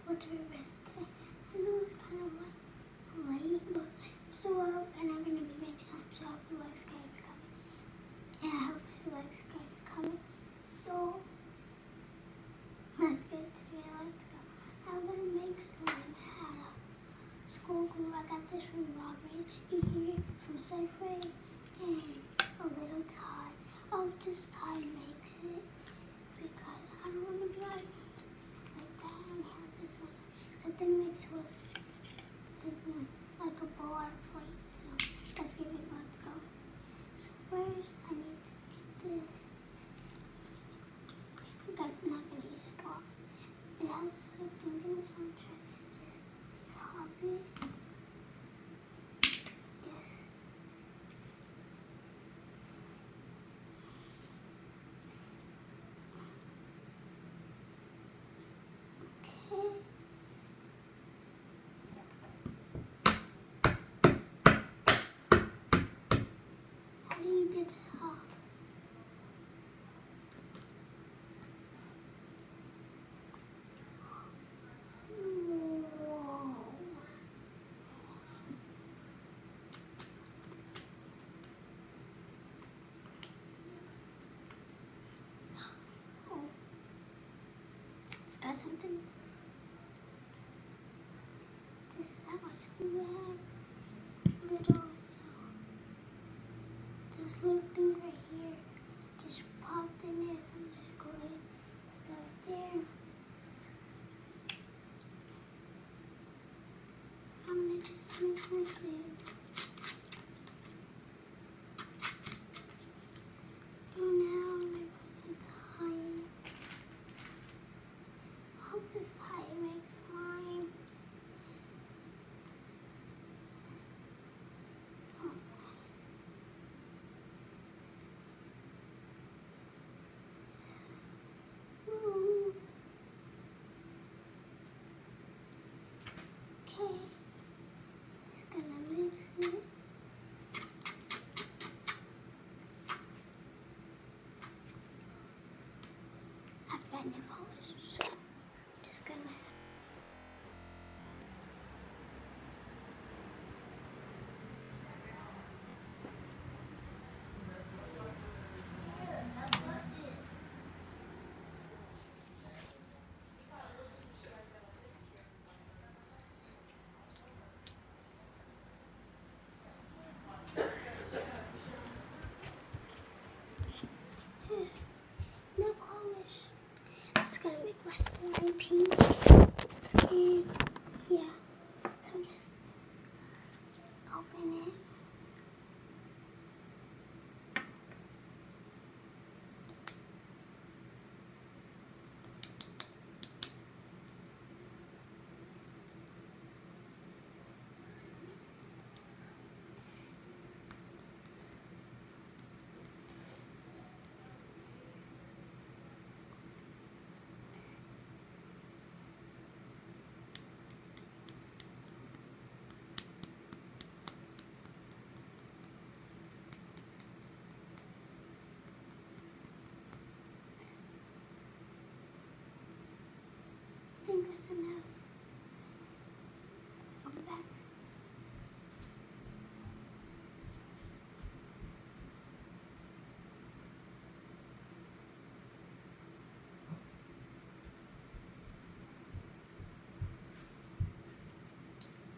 go to rest today. I know it's kind of late, but so and I'm gonna be making some. So I hope you like Skype coming. And I hope you like Skype coming. So let's get to the let's go. I'm gonna make slime out of school glue. I got this from Walgreens. You can get it from Safeway and a little Tide. Oh, just Tide makes it because I don't want to be like that and have this much. Something mixed with something like a bowl or a plate. So let's give it. Let's go. So first I need to get this. I'm not gonna use it all. It has something in it, so I'm trying to just pop it. Yes. Okay. How do you get this off? Got something. This is how much we have. Little, so this little thing right here just popped in there. So I'm just going right there. I'm gonna just mix my glue. And now I'm gonna put some Tide. I hope this Tide makes slime. Oh God. Ooh. Okay. Just gonna mix it. I've got nail polish, so just gonna. Nail polish. Just gonna make my slime pink. And yeah, so just open it. I think that's enough. I'll be back.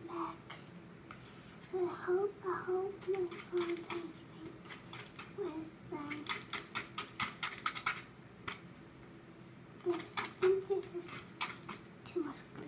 Back. So I hope my slime turns pink when it's done. I think this is too much glue.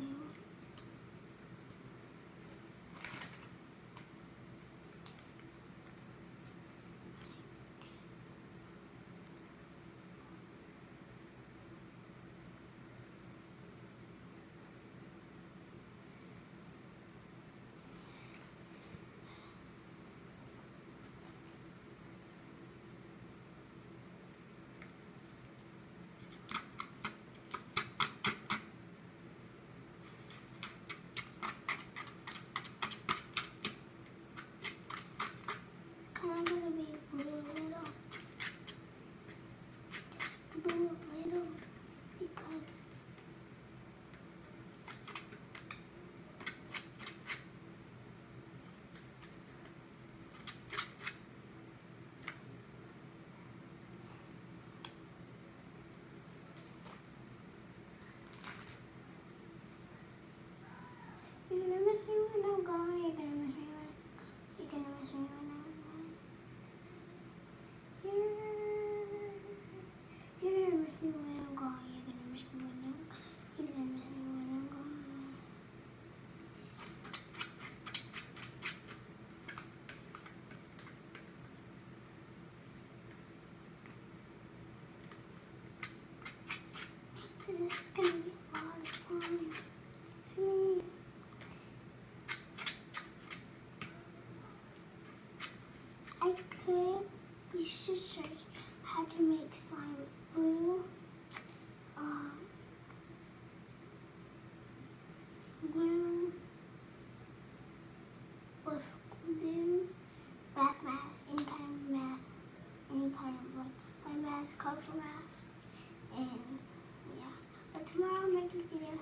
gone. You're gonna miss me when you're gonna miss me when I'm gone. You're gonna miss me when I'm gone. You're gonna miss me when I'm You're gonna miss me when I'm gone. So this is gonna be a lot of slime for me. You should search how to make slime with glue, glue with glue, black mask, any kind of mask, like white mask, colorful mask, and yeah. But tomorrow I'm making a video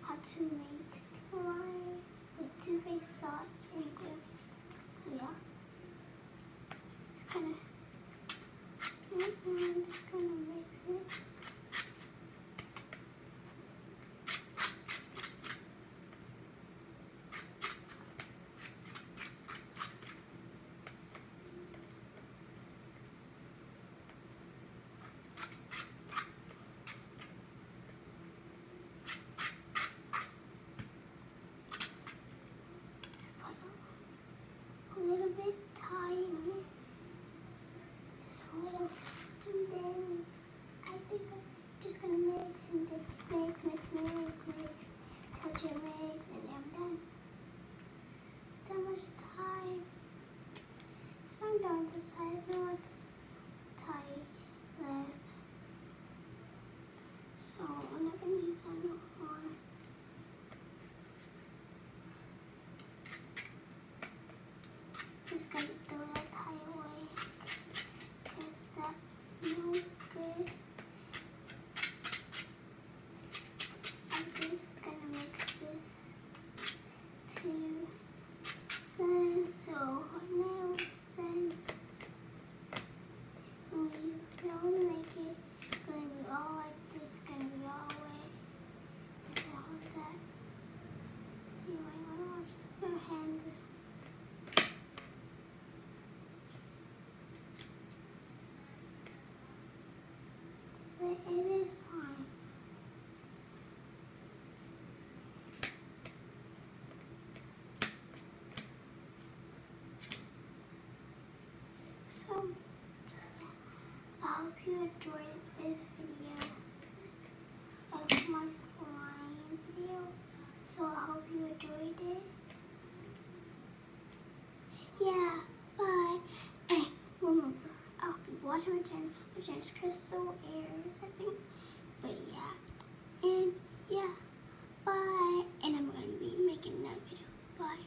how to make slime with toothpaste, salt, and glue. So yeah, it's gonna. And I'm just gonna mix it. A little bit tiny. Just a little. And then I think I'm just gonna mix and then mix, touch it, mix, and then I'm done. That much time. So I'm down to size. No more tie left. So I'm not gonna use that no more. Just gonna throw that tie away because that's no good. I'm just gonna mix this too. Then so now it's done. And we make it gonna be all like this, gonna be all wet. It's all that. See, you might want to watch your hand this. But it is slime. So, yeah, I hope you enjoyed this video of my slime video. So I hope you enjoyed it. Yeah, bye. And remember, I'll be watching my channel, which is Crystal Air, I think. But yeah, and yeah, bye. And I'm gonna be making another video. Bye.